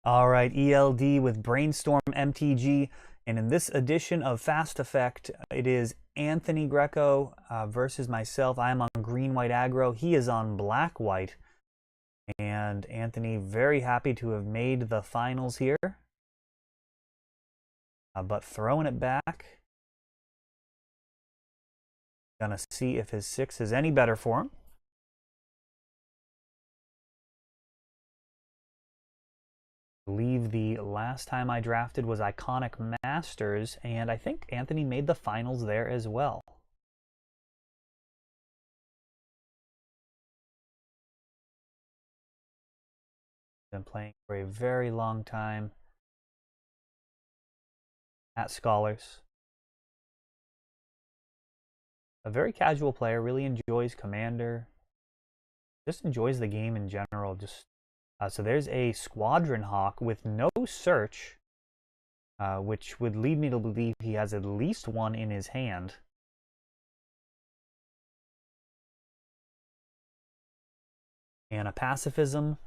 All right, ELD with Brainstorm MTG, and in this edition of Fast Effect, it is Anthony Greco versus myself. I am on green-white aggro. He is on black-white, and Anthony very happy to have made the finals here, but throwing it back. Gonna see if his 6 is any better for him. I believe the last time I drafted was Iconic Masters, and I think Anthony made the finals there as well. Been playing for a very long time at Scholars. A very casual player, really enjoys Commander, just enjoys the game in general. So there's a Squadron Hawk with no search, which would lead me to believe he has at least one in his hand. And a Pacifism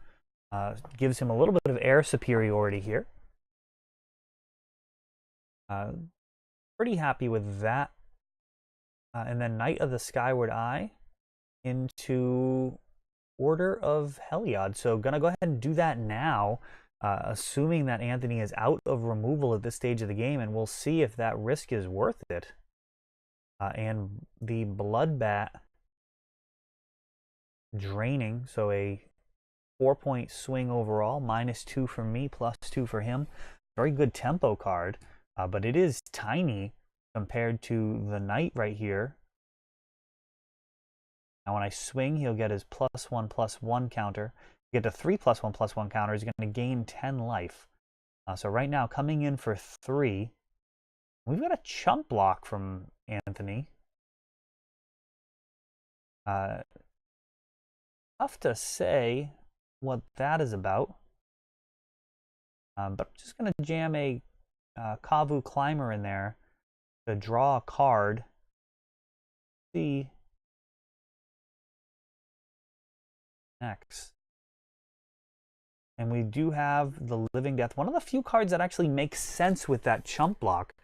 gives him a little bit of air superiority here. Pretty happy with that. And then Knight of the Skyward Eye into Order of Heliod. So gonna go ahead and do that now, assuming that Anthony is out of removal at this stage of the game, and we'll see if that risk is worth it. And the Bloodbat draining, so a 4-point swing overall, -2 for me, +2 for him. Very good tempo card, but it is tiny compared to the Knight right here. Now when I swing, he'll get his +1/+1 counter. Get to 3 +1/+1 counters, he's going to gain 10 life. So right now, coming in for 3. We've got a chump block from Anthony. Tough to say what that is about. But I'm just going to jam a Kavu Climber in there to draw a card. See next. And we do have the Living Death, one of the few cards that actually makes sense with that chump block.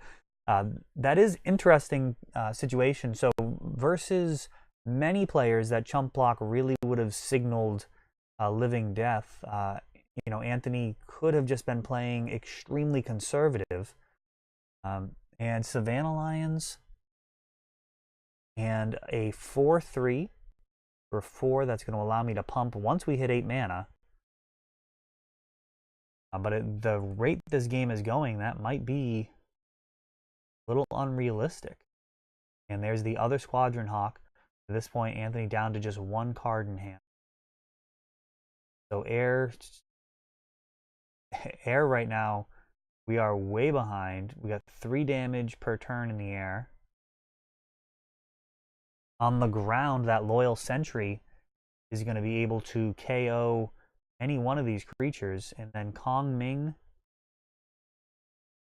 That is interesting situation. So versus many players, that chump block really would have signaled Living Death. You know, Anthony could have just been playing extremely conservative. And Savannah Lions and a 4/3 for 4. That's going to allow me to pump once we hit 8 mana. But at the rate this game is going, that might be a little unrealistic. And there's the other Squadron Hawk. At this point, Anthony down to just 1 card in hand. So air right now, we are way behind. We got 3 damage per turn in the air. On the ground, that Loyal Sentry is going to be able to KO any one of these creatures. And then Kong Ming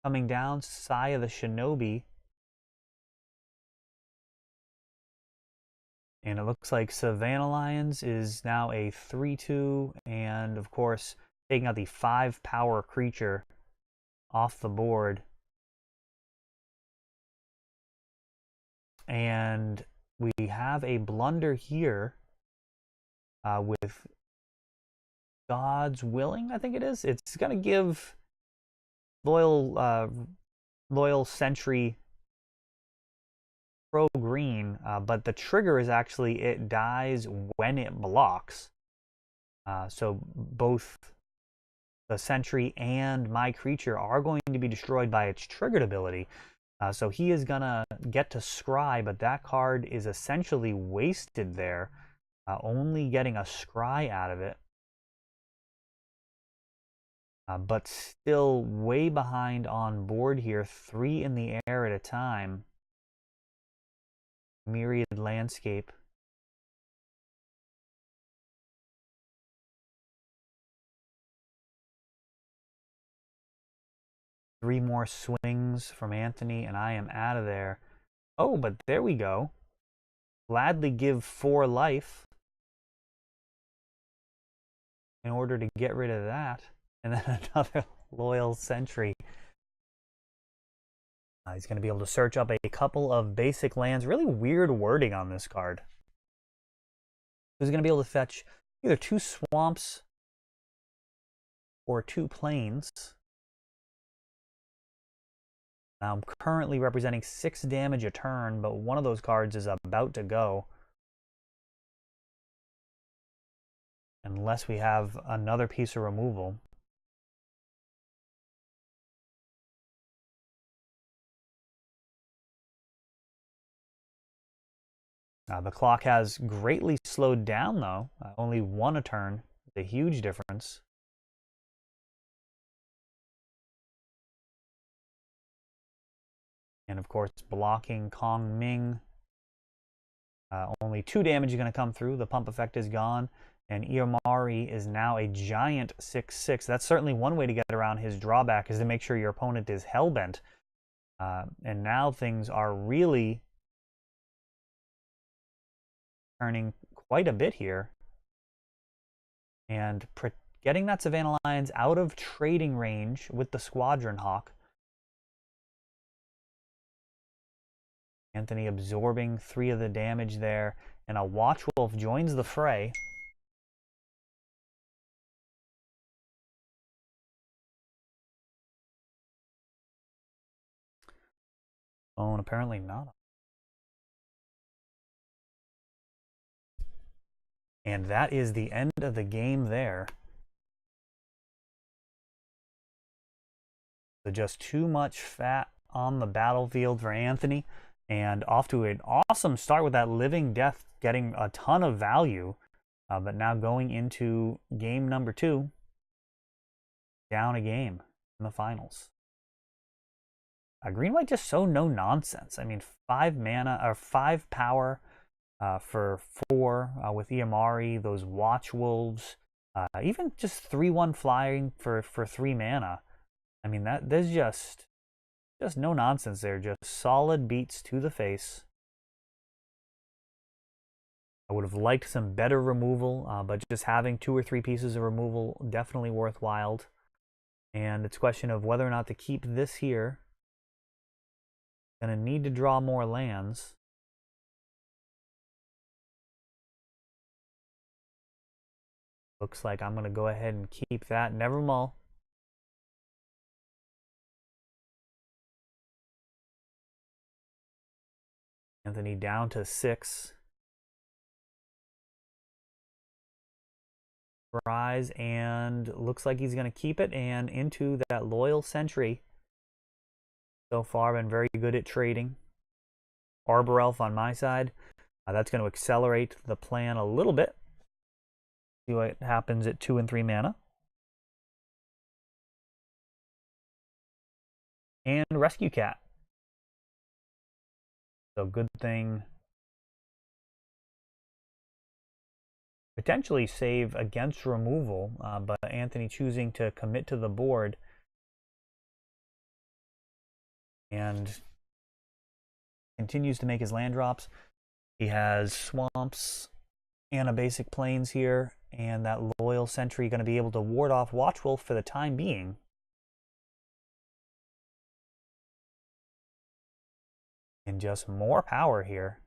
coming down, Sai of the Shinobi. And it looks like Savannah Lions is now a 3/2, and of course, taking out the 5 power creature off the board. And we have a blunder here with God's Willing, I think it is. It's going to give Loyal Sentry pro green, but the trigger is actually it dies when it blocks. So both the Sentry and my creature are going to be destroyed by its triggered ability. So he is going to get to scry, but that card is essentially wasted there, only getting a scry out of it. But still way behind on board here, 3 in the air at a time. Myriad Landscape. Three more swings from Anthony, and I am out of there. Oh, but there we go. Gladly give 4 life in order to get rid of that. And then another Loyal Sentry. He's going to be able to search up a couple of basic lands. Really weird wording on this card. He's going to be able to fetch either 2 swamps or 2 plains. Now I'm currently representing 6 damage a turn, but one of those cards is about to go. Unless we have another piece of removal. The clock has greatly slowed down, though. Only 1 a turn. It's a huge difference. And of course, blocking Kong Ming. Only 2 damage is going to come through. The pump effect is gone. And Iamari is now a giant 6/6. That's certainly one way to get around his drawback, is to make sure your opponent is hellbent. And now things are really turning quite a bit here. And getting that Savannah Lions out of trading range with the Squadron Hawk. Anthony absorbing 3 of the damage there. And a Watchwolf joins the fray. Oh, and apparently not. And that is the end of the game there. So just too much fat on the battlefield for Anthony. And off to an awesome start with that Living Death, getting a ton of value. But now going into game number 2, down a game in the finals. Green White just so no nonsense. I mean, 5 mana or 5 power for 4 with Iamari, those Watch Wolves, even just 3/1 flying for 3 mana. I mean, there's just no nonsense there. Just solid beats to the face. I would have liked some better removal, but just having 2 or 3 pieces of removal definitely worthwhile. And it's a question of whether or not to keep this here. Gonna need to draw more lands. Looks like I'm gonna go ahead and keep that. Never mull. Anthony down to 6. Rise, and looks like he's going to keep it and into that Loyal Sentry. So far, been very good at trading. Arbor Elf on my side. That's going to accelerate the plan a little bit. See what happens at 2 and 3 mana. And Rescue Cat. So good thing. Potentially save against removal, but Anthony choosing to commit to the board. And continues to make his land drops. He has swamps and a basic plains here, and that Loyal Sentry going to be able to ward off Watchwolf for the time being. And just more power here.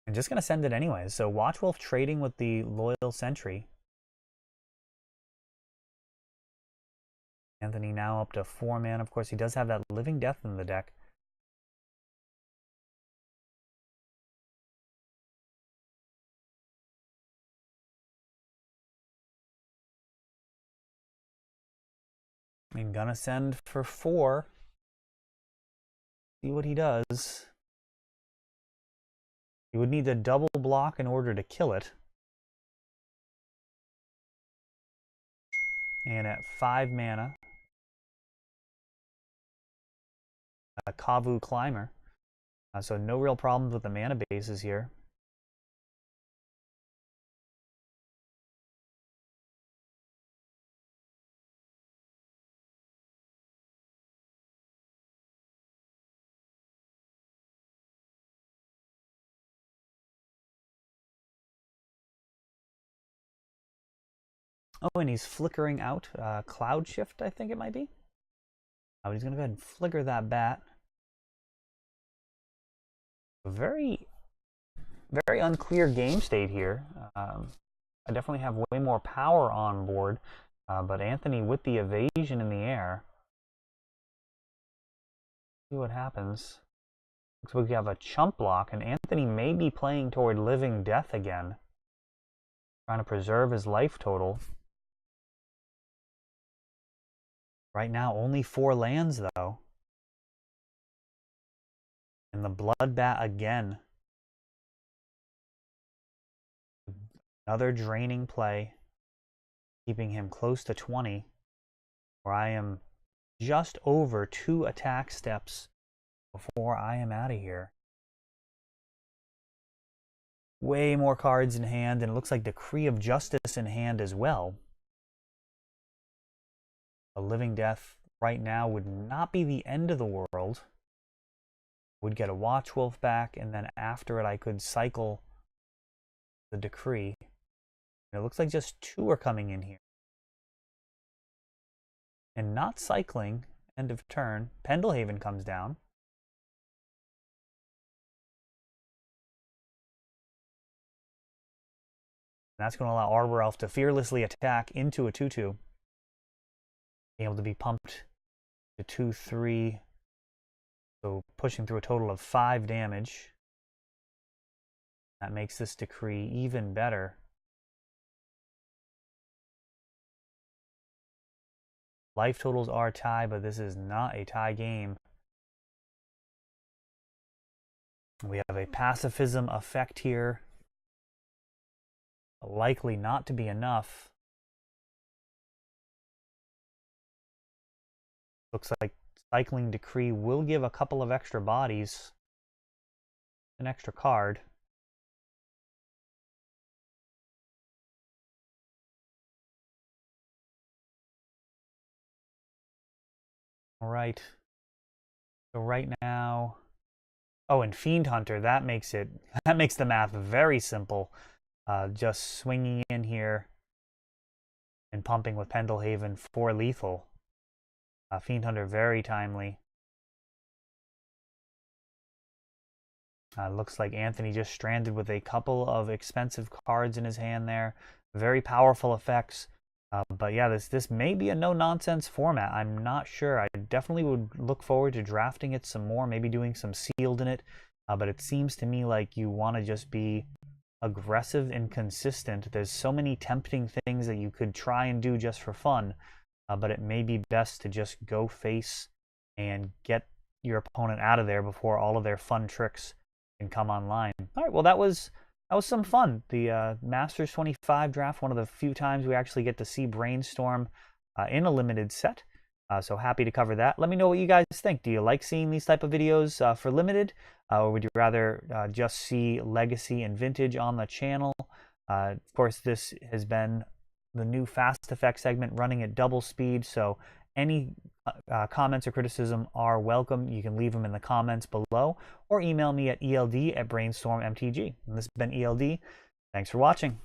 I'm just going to send it anyways. So Watchwolf trading with the Loyal Sentry. Anthony now up to 4 mana. Of course, he does have that Living Death in the deck. I'm gonna send for 4. See what he does. He would need to double block in order to kill it. And at 5 mana, a Kavu Climber. So no real problems with the mana bases here. Oh, and he's flickering out Cloud Shift, I think it might be. Oh, he's going to go ahead and flicker that bat. Very, very unclear game state here. I definitely have way more power on board, but Anthony with the evasion in the air. See what happens. Looks like we have a chump block, and Anthony may be playing toward living death again, trying to preserve his life total. Right now, only 4 lands, though. And the blood bat again. Another draining play, keeping him close to 20, where I am just over 2 attack steps before I am out of here. Way more cards in hand, and it looks like Decree of Justice in hand as well. A living death right now would not be the end of the world. Would get a Watch Wolf back, and then after it I could cycle the Decree. And it looks like just 2 are coming in here. And not cycling, end of turn. Pendelhaven comes down. And that's going to allow Arbor Elf to fearlessly attack into a 2/2. Being able to be pumped to 2/3. So pushing through a total of 5 damage. That makes this Decree even better. Life totals are tie, but this is not a tie game. We have a pacifism effect here. Likely not to be enough. Looks like cycling Decree will give a couple of extra bodies. An extra card. All right. So right now, oh, and Fiend Hunter, that makes the math very simple. Just swinging in here and pumping with Pendelhaven for lethal. Fiend Hunter very timely. Looks like Anthony just stranded with a couple of expensive cards in his hand there. Very powerful effects. But yeah, this may be a no-nonsense format. I'm not sure. I definitely would look forward to drafting it some more, maybe doing some sealed in it. But it seems to me like you want to just be aggressive and consistent. There's so many tempting things that you could try and do just for fun. But it may be best to just go face and get your opponent out of there before all of their fun tricks can come online. All right, well, that was some fun. The Masters 25 draft, one of the few times we actually get to see Brainstorm in a limited set. So happy to cover that. Let me know what you guys think. Do you like seeing these type of videos for limited? Or would you rather just see Legacy and Vintage on the channel? Of course, this has been the new Fast Effect segment running at double speed. So any comments or criticism are welcome. You can leave them in the comments below or email me at eld@brainstormmtg. And this has been ELD. Thanks for watching.